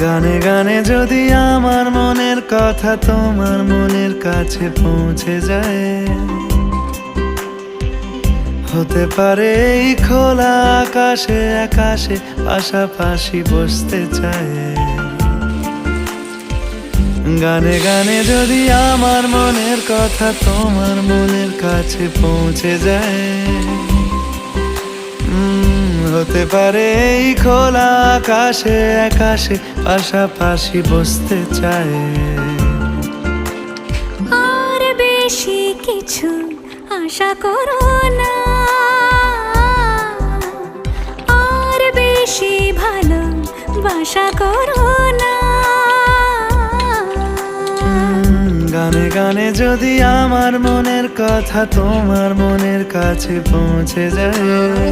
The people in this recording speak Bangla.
গানে গানে যদি আমার মনের কথা তোমার মনের কাছে পৌঁছে যায়, হতে পারে এই খোলা আকাশে আকাশে পাশাপাশি বসতে চায়। গানে গানে যদি আমার মনের কথা তোমার মনের কাছে পৌঁছে যায়, হতে পারে এই খোলা আকাশে আকাশে পাশাপাশি বসতে চায়। আর বেশি কিছু আশা করো না, আর বেশি ভালোবাসা করো না। গানে গানে যদি আমার মনের কথা তোমার মনের কাছে পৌঁছে যায়,